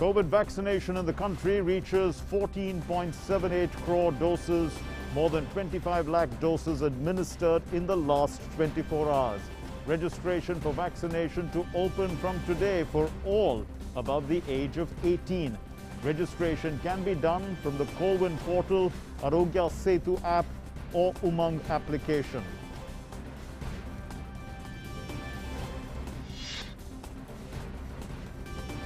COVID vaccination in the country reaches 14.78 crore doses, more than 25 lakh doses administered in the last 24 hours. Registration for vaccination to open from today for all above the age of 18. Registration can be done from the CoWIN portal, Arogya Setu app or Umang application.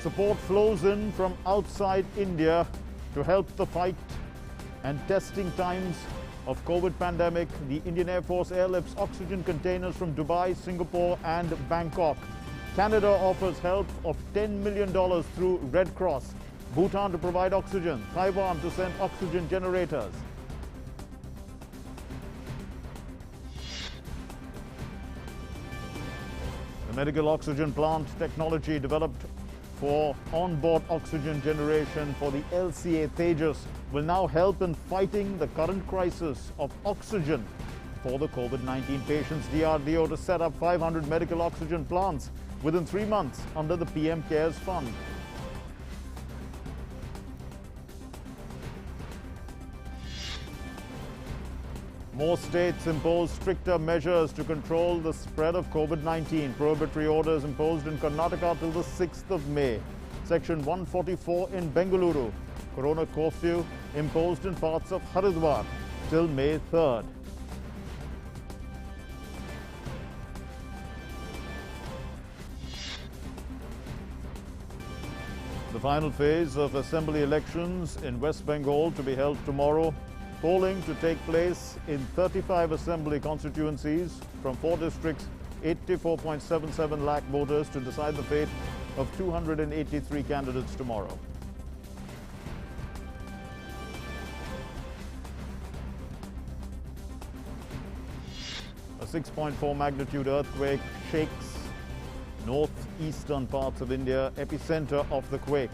Support flows in from outside India to help the fight and testing times of COVID pandemic. The Indian Air Force airlifts oxygen containers from Dubai, Singapore and Bangkok. Canada offers help of $10 million through Red Cross. Bhutan to provide oxygen. Taiwan to send oxygen generators. The medical oxygen plant technology developed for on-board oxygen generation for the LCA Tejas will now help in fighting the current crisis of oxygen for the COVID-19 patients. DRDO to set up 500 medical oxygen plants within 3 months under the PM CARES Fund. More states impose stricter measures to control the spread of COVID-19. Prohibitory orders imposed in Karnataka till the 6th of May. Section 144 in Bengaluru. Corona curfew imposed in parts of Haridwar till May 3rd. The final phase of assembly elections in West Bengal to be held tomorrow. Polling to take place in 35 assembly constituencies from 4 districts, 84.77 lakh voters to decide the fate of 283 candidates tomorrow. A 6.4 magnitude earthquake shakes northeastern parts of India, epicenter of the quake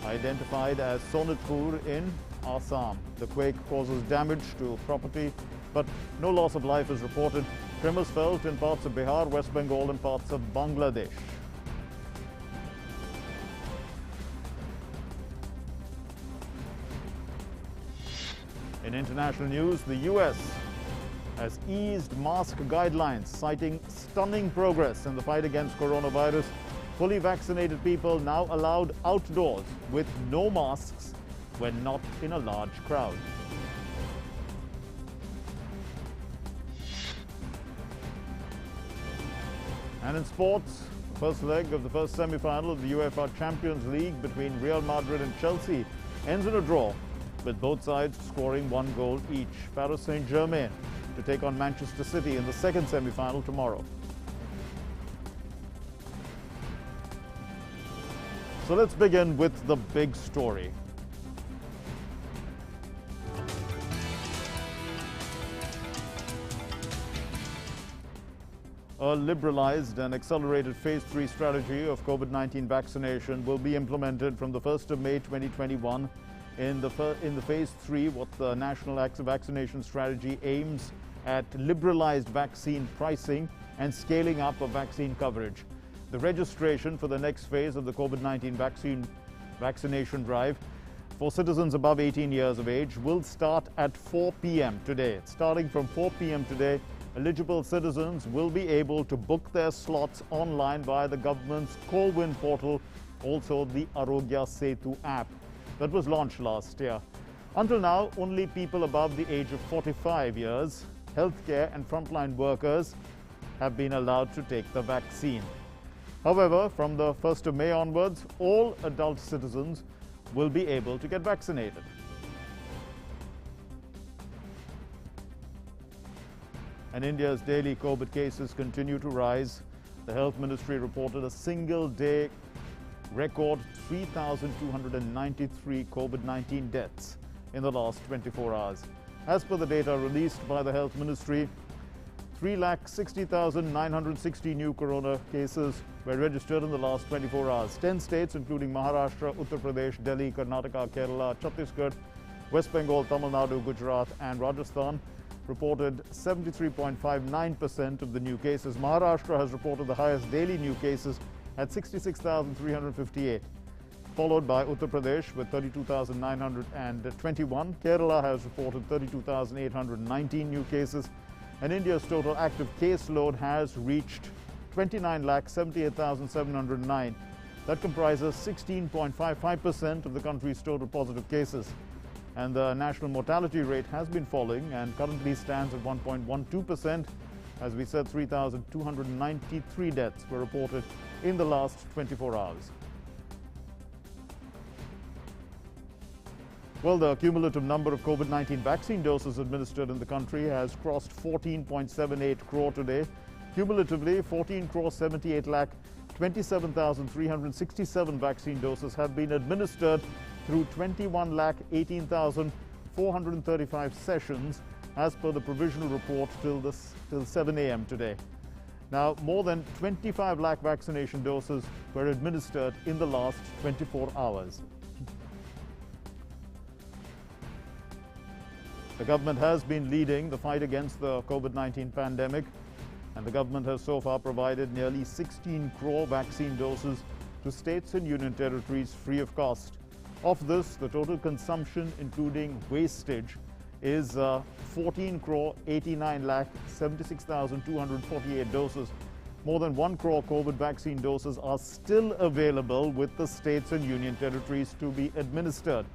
identified as Sonitpur in Assam. The quake causes damage to property, but no loss of life is reported. Tremors felt in parts of Bihar, West Bengal and parts of Bangladesh. In international news, the US has eased mask guidelines, citing stunning progress in the fight against coronavirus. Fully vaccinated people now allowed outdoors with no masks when not in a large crowd. And in sports, the first leg of the first semi-final of the UEFA Champions League between Real Madrid and Chelsea ends in a draw, with both sides scoring 1 goal each. Paris Saint-Germain to take on Manchester City in the second semi-final tomorrow. So let's begin with the big story. A liberalized and accelerated phase 3 strategy of COVID-19 vaccination will be implemented from the 1st of May 2021. In the phase 3, what the National Vaccination Strategy aims at liberalized vaccine pricing and scaling up of vaccine coverage. The registration for the next phase of the COVID-19 vaccination drive for citizens above 18 years of age will start at 4 p.m. today. Starting from 4 p.m. today, eligible citizens will be able to book their slots online via the government's CoWIN portal, also the Arogya Setu app that was launched last year. Until now, only people above the age of 45 years, healthcare and frontline workers have been allowed to take the vaccine. However, from the 1st of May onwards, all adult citizens will be able to get vaccinated. And India's daily COVID cases continue to rise. The Health Ministry reported a single-day record 3,293 COVID-19 deaths in the last 24 hours. As per the data released by the Health Ministry, 3,60,960 new corona cases were registered in the last 24 hours. 10 states, including Maharashtra, Uttar Pradesh, Delhi, Karnataka, Kerala, Chhattisgarh, West Bengal, Tamil Nadu, Gujarat and Rajasthan, reported 73.59% of the new cases. Maharashtra has reported the highest daily new cases at 66,358. followed by Uttar Pradesh with 32,921. Kerala has reported 32,819 new cases, and India's total active caseload has reached 29,78,709. That comprises 16.55% of the country's total positive cases. And the national mortality rate has been falling and currently stands at 1.12%. As we said, 3,293 deaths were reported in the last 24 hours. Well, the cumulative number of COVID-19 vaccine doses administered in the country has crossed 14.78 crore today. Cumulatively, 14 crore 78 lakh 27,367 vaccine doses have been administered through 21 lakh 18,435 sessions as per the provisional report till 7 a.m. today. Now, more than 25 lakh vaccination doses were administered in the last 24 hours. The government has been leading the fight against the COVID-19 pandemic, and the government has so far provided nearly 16 crore vaccine doses to states and union territories free of cost. Of this, the total consumption, including wastage, is 14 crore 89 lakh 76,248 doses. More than 1 crore COVID vaccine doses are still available with the states and union territories to be administered.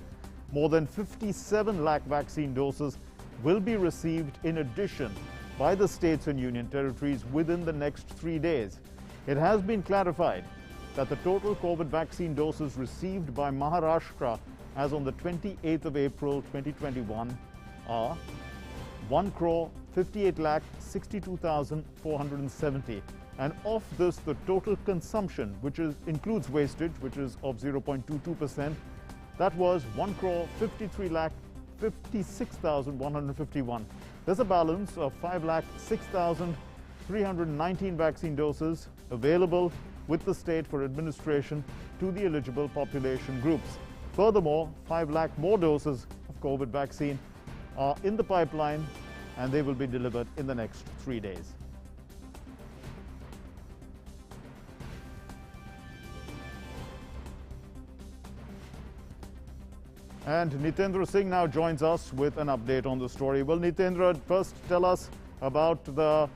More than 57 lakh vaccine doses will be received in addition by the states and union territories within the next 3 days. It has been clarified that the total COVID vaccine doses received by Maharashtra as on the 28th of April 2021 are 1 crore 58 lakh 62,470. And of this, the total consumption, which includes wastage, which is of 0.22%, that was 1 crore 53 lakh 56,151. There's a balance of 5 lakh 6,319 vaccine doses available with the state for administration to the eligible population groups. Furthermore, 5 lakh more doses of COVID vaccine are in the pipeline, and they will be delivered in the next 3 days. And Nitendra Singh now joins us with an update on the story. Well, Nitendra, first tell us about the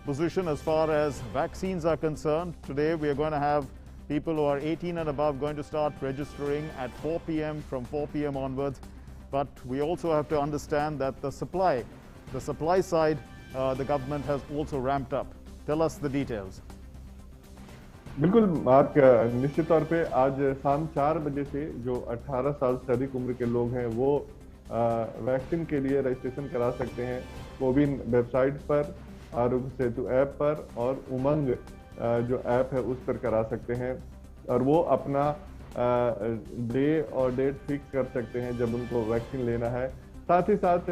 position as far as vaccines are concerned. Today we are going to have people who are 18 and above going to start registering at 4 p.m. from 4 p.m. onwards. But we also have to understand that the supply side, the government has also ramped up. Tell us the details. बिल्कुल mark, निश्चित तौर पे आज शाम 4 बजे से जो 18 साल से अधिक उम्र के लोग हैं वो वैक्सीन के लिए रजिस्ट्रेशन करा सकते हैं कोविन वेबसाइट पर, आरोग्य सेतु ऐप पर और उमंग जो ऐप है उस पर करा सकते हैं, और वो अपना डे और डेट फिक्स कर सकते हैं जब उनको वैक्सीन लेना है। साथ ही साथ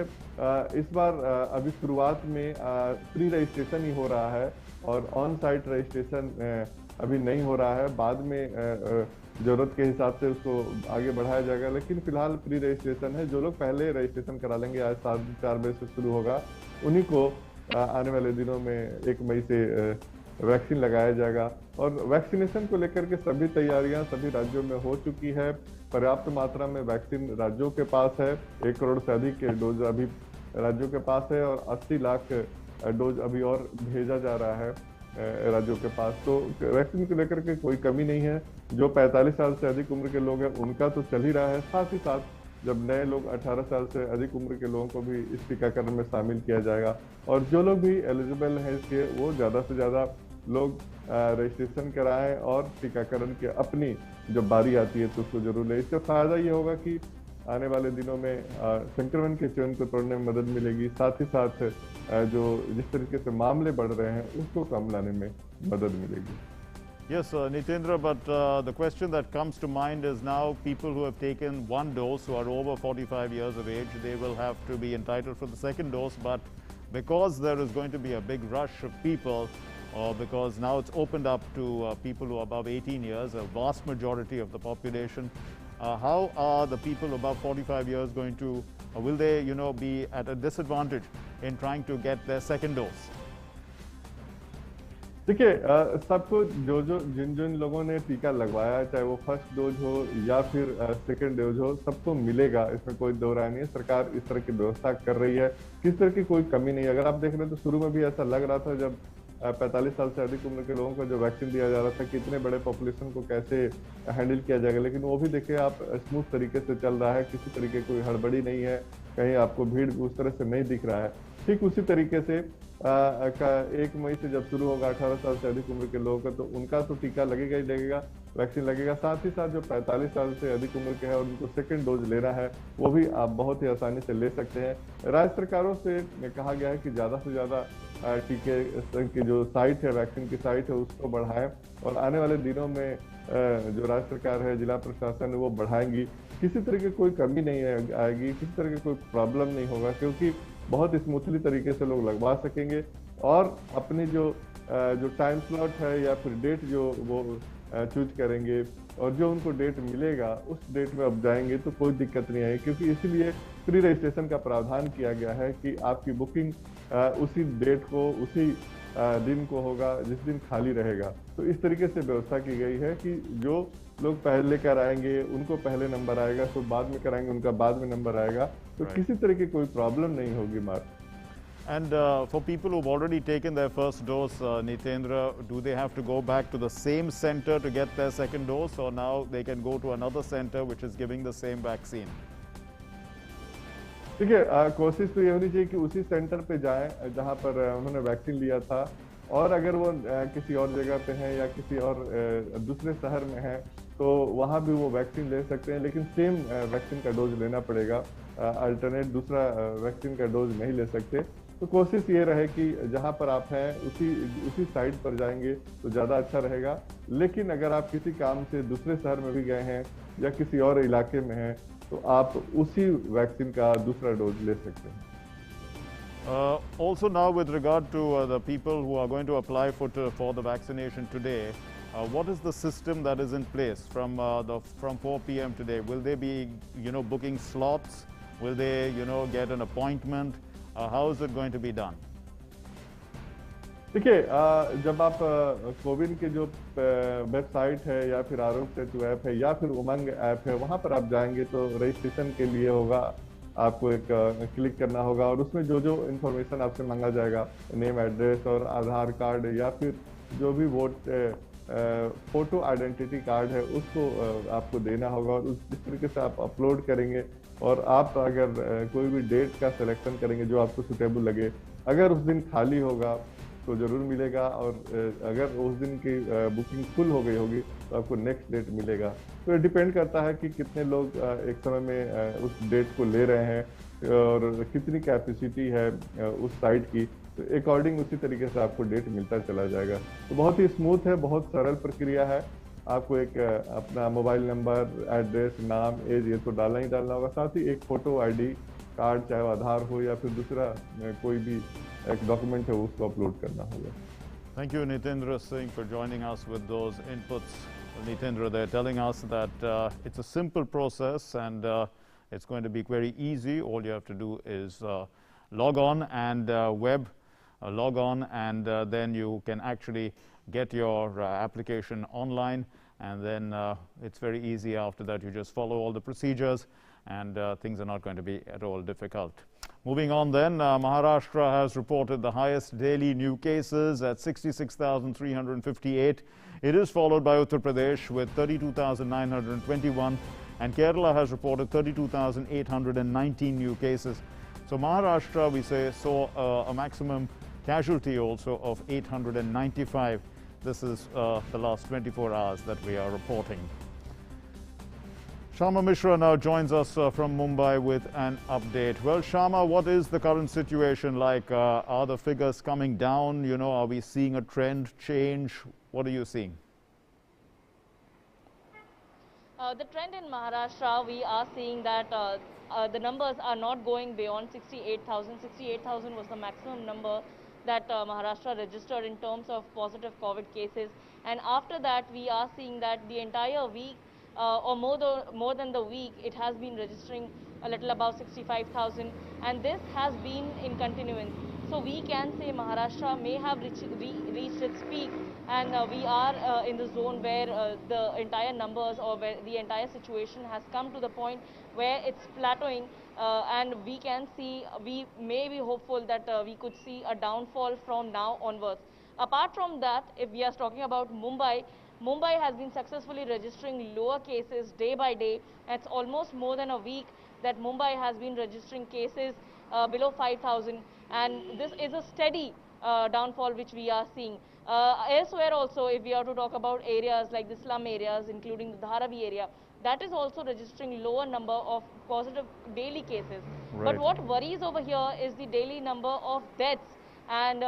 इस बार अभी शुरुआत में प्री रजिस्ट्रेशन ही हो रहा है और ऑन साइट रजिस्ट्रेशन अभी नहीं हो रहा है। बाद में जरूरत के हिसाब से उसको आगे बढ़ाया जाएगा, लेकिन फिलहाल प्री रजिस्ट्रेशन है। जो लोग पहले रजिस्ट्रेशन करा लेंगे, आज 4 बजे से शुरू होगा, उन्हीं को आने वाले दिनों में 1 मई से वैक्सीन लगाया जाएगा। और वैक्सीनेशन को लेकर के सभी तैयारियां सभी राज्यों में हो चुकी है। पर्याप्त मात्रा में वैक्सीन राज्यों के पास है। 1 करोड़ से अधिक डोज अभी राज्यों के पास है और 80 लाख डोज अभी और भेजा जा रहा है राज्यों के पास। तो वैक्सीन को लेकर के कोई कमी नहीं है। जो 45 साल से अधिक उम्र के लोग हैं उनका तो चल ही रहा है, साथ ही साथ जब नए लोग 18 साल से अधिक उम्र के लोगों को भी इस टीकाकरण में शामिल किया जाएगा। और जो लोग भी एलिजिबल हैं इसके, वो ज़्यादा से ज़्यादा लोग रजिस्ट्रेशन कराएं और टीकाकरण की अपनी जब बारी आती है तो उसको जरूर लें। इससे फ़ायदा ये होगा कि आने वाले दिनों में संक्रमण के चेन को तोड़ने में मदद मिलेगी, साथ ही साथ जो जिस तरीके से मामले बढ़ रहे हैं उसको कम लाने में मदद मिलेगी। Yes, Nitendra, but the question that comes to mind is now people who have taken 1 dose who are over 45 years of age, they will have to be entitled for the 2nd dose. But because there is going to be a big rush of people, or because now it's opened up to people who are above 18 years, a vast majority of the population, how are the people above 45 years going to, will they, be at a disadvantage in trying to get their 2nd dose? देखिए सबको जिन जिन लोगों ने टीका लगवाया, चाहे वो first dose हो या फिर सेकेंड डोज हो, सबको मिलेगा, इसमें कोई दो राय नहीं है। सरकार इस तरह की व्यवस्था कर रही है, किस तरह की कोई कमी नहीं है। अगर आप देख रहे हैं तो शुरू में भी ऐसा लग रहा था जब 45 साल से अधिक उम्र के लोगों को जो वैक्सीन दिया जा रहा था कि इतने बड़े पॉपुलेशन को कैसे हैंडल किया जाएगा, लेकिन वो भी देखिए आप स्मूथ तरीके से चल रहा है, किसी तरीके कोई हड़बड़ी नहीं है, कहीं आपको भीड़ उस तरह से नहीं दिख रहा है। ठीक उसी तरीके से 1 मई से जब शुरू होगा 18 साल से अधिक उम्र के लोगों का, तो उनका तो टीका लगेगा ही लगेगा, वैक्सीन लगेगा। साथ ही साथ जो 45 साल से अधिक उम्र के हैं और उनको सेकंड डोज लेना है, वो भी आप बहुत ही आसानी से ले सकते हैं। राज्य सरकारों से कहा गया है कि ज़्यादा से ज़्यादा टीके की जो साइट है, वैक्सीन की साइट है, उसको बढ़ाएं और आने वाले दिनों में जो राज्य सरकार है, जिला प्रशासन है, वो बढ़ाएंगी। किसी तरह की कोई कमी नहीं आएगी, किसी तरह की कोई प्रॉब्लम नहीं होगा, क्योंकि बहुत स्मूथली तरीके से लोग लगवा सकेंगे और अपनी जो टाइम स्लॉट है या फिर डेट जो वो चूज करेंगे और जो उनको डेट मिलेगा उस डेट में अब जाएंगे तो कोई दिक्कत नहीं आएगी, क्योंकि इसीलिए प्री रजिस्ट्रेशन का प्रावधान किया गया है कि आपकी बुकिंग उसी डेट को, उसी दिन को होगा जिस दिन खाली रहेगा। तो इस तरीके से व्यवस्था की गई है कि जो लोग पहले कराएंगे उनको पहले नंबर आएगा, तो बाद में कराएंगे उनका बाद में नंबर आएगा, तो किसी तरह की कोई प्रॉब्लम नहीं होगी। Mark And for people who've already taken their first dose, Nitendra, do they have to go back to the same center to get their second dose, or now they can go to another center which is giving the same vaccine? देखिए कोशिश तो ये होनी चाहिए कि उसी centre पे जाएं जहां पर उन्होंने वैक्सीन लिया था, और अगर वो किसी और जगह पे हैं या किसी और दूसरे शहर में हैं तो वहां भी वो वैक्सीन ले सकते हैं, लेकिन सेम वैक्सीन का डोज लेना पड़ेगा, अल्टरनेट दूसरा वैक्सीन का डोज नहीं ले सकते। तो कोशिश ये रहे कि जहां पर आप हैं उसी साइट पर जाएंगे तो ज़्यादा अच्छा रहेगा। लेकिन अगर आप किसी काम से दूसरे शहर में भी गए हैं या किसी और इलाके में हैं तो आप उसी वैक्सीन का दूसरा डोज ले सकते हैं। Also now with regard to the people who are going to apply for the vaccination today, what is the system that is in place from 4 p.m. today? Will they be booking slots? Will they get an appointment? How is it going to be done? देखिए जब आप कोविन के जो website है या फिर Aarogya Setu app है या फिर उमंग ऐप है, वहां पर आप जाएंगे तो रजिस्ट्रेशन के लिए होगा, आपको एक क्लिक करना होगा और उसमें जो जो इन्फॉर्मेशन आपसे मांगा जाएगा, नेम, एड्रेस और आधार कार्ड या फिर जो भी फोटो आइडेंटिटी कार्ड है उसको आपको देना होगा और जिस तरीके से आप अपलोड करेंगे और आप अगर कोई भी डेट का सिलेक्शन करेंगे जो आपको सुटेबल लगे, अगर उस दिन खाली होगा तो जरूर मिलेगा और अगर उस दिन की बुकिंग फुल हो गई होगी तो आपको नेक्स्ट डेट मिलेगा। तो ये डिपेंड करता है कि कितने लोग एक समय में उस डेट को ले रहे हैं और कितनी कैपेसिटी है उस साइट की, तो अकॉर्डिंग उसी तरीके से आपको डेट मिलता चला जाएगा। तो बहुत ही स्मूथ है, बहुत सरल प्रक्रिया है। आपको एक अपना मोबाइल नंबर, एड्रेस, नाम, एज ये तो डालना ही डालना होगा, साथ ही एक फोटो आईडी कार्ड, चाहे आधार हो या फिर दूसरा कोई भी एक डॉक्यूमेंट है उसको अपलोड करना होगा। Thank you, Nitendra Singh, for joining us with those inputs. Nitendra, they're telling us that it's a simple process and it's going to be very easy. All you have to do is log on and log on and then you can actually get your application online, and then it's very easy after that. You just follow all the procedures and things are not going to be at all difficult. Moving on then, Maharashtra has reported the highest daily new cases at 66,358. It is followed by Uttar Pradesh with 32,921, and Kerala has reported 32,819 new cases. So Maharashtra, we say, saw a maximum casualty also of 895. This is the last 24 hours that we are reporting. Shama Mishra now joins us from Mumbai with an update. Well, Shama, what is the current situation like? Are the figures coming down? Are we seeing a trend change? What are you seeing? The trend in Maharashtra, we are seeing that the numbers are not going beyond 68,000. 68,000 was the maximum number that Maharashtra registered in terms of positive COVID cases. And after that, we are seeing that the entire week or more than the week, it has been registering a little above 65,000, and this has been in continuance So we can say Maharashtra may have reached its peak, and we are in the zone where the entire numbers or where the entire situation has come to the point where it's plateauing, and we can see, we may be hopeful that we could see a downfall from now onwards. Apart from that, if we are talking about Mumbai, Mumbai has been successfully registering lower cases day by day. It's almost more than a week that Mumbai has been registering cases below 5,000, and this is a steady downfall which we are seeing. Elsewhere also, if we are to talk about areas like the slum areas, including the Dharavi area, that is also registering lower number of positive daily cases. Right. But what worries over here is the daily number of deaths, and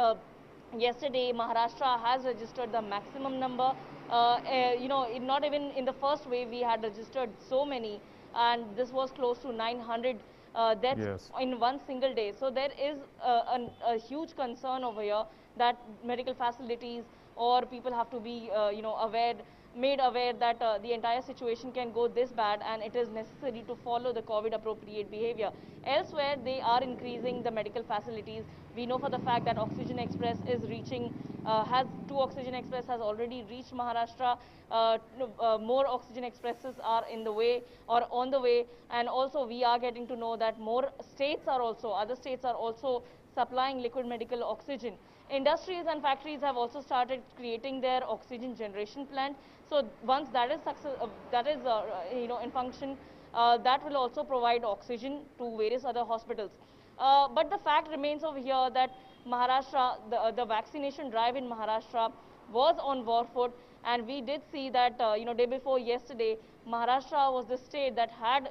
yesterday Maharashtra has registered the maximum number. Not even in the first wave we had registered so many, and this was close to 900 deaths Yes. in one single day. So there is a huge concern over here that medical facilities or people have to be made aware that the entire situation can go this bad, and it is necessary to follow the COVID appropriate behavior. Elsewhere, they are increasing the medical facilities. We know for the fact that Oxygen Express is reaching, two Oxygen Express has already reached Maharashtra. More Oxygen Expresses are in the way or on the way, and also we are getting to know that more states are also, other states are also supplying liquid medical oxygen. Industries and factories have also started creating their oxygen generation plant. So once that is in function, that will also provide oxygen to various other hospitals. But the fact remains over here that Maharashtra, the vaccination drive in Maharashtra was on war foot, and we did see that day before yesterday, Maharashtra was the state that had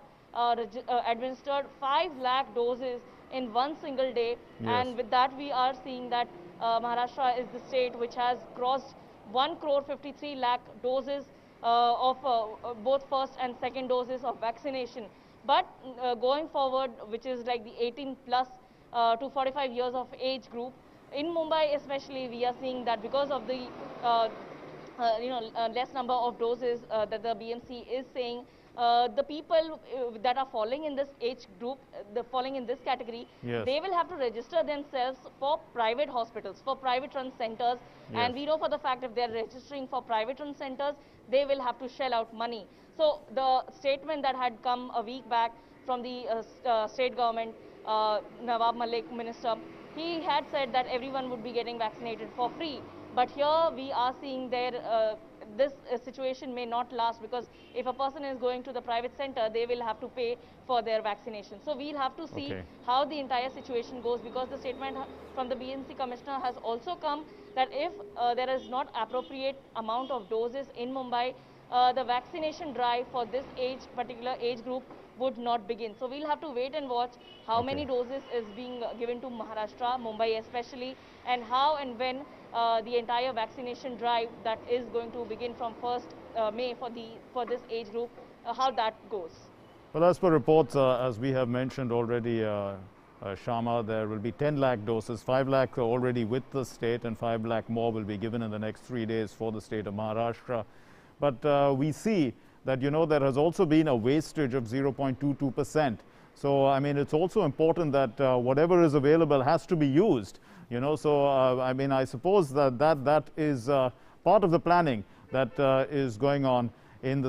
administered 5 lakh doses in one single day. Yes. And with that we are seeing that Maharashtra is the state which has crossed 1 crore 53 lakh doses of both first and second doses of vaccination. But going forward, which is like the 18 plus to 45 years of age group, in Mumbai especially, we are seeing that because of the less number of doses that the BMC is saying, the people that are falling in this age group, falling in this category, Yes. they will have to register themselves for private hospitals, for private run centers. And Yes. we know for the fact if they are registering for private run centers, they will have to shell out money. So the statement that had come a week back from the state government, Nawab Malik, minister, he had said that everyone would be getting vaccinated for free. But here we are seeing this situation may not last, because if a person is going to the private center, they will have to pay for their vaccination. So we'll have to see Okay. how the entire situation goes, because the statement from the BMC commissioner has also come that if there is not appropriate amount of doses in Mumbai, the vaccination drive for this particular age group would not begin. So we'll have to wait and watch how Okay. many doses is being given to Maharashtra, Mumbai especially, and how and when the entire vaccination drive that is going to begin from 1st May for this age group, how that goes. Well, as per reports, as we have mentioned already, Shama, there will be 10 lakh doses. 5 lakh are already with the state, and 5 lakh more will be given in the next 3 days for the state of Maharashtra. But we see that, there has also been a wastage of 0.22%. So, I mean, it's also important that whatever is available has to be used, So, I mean, I suppose that is part of the planning that is going on.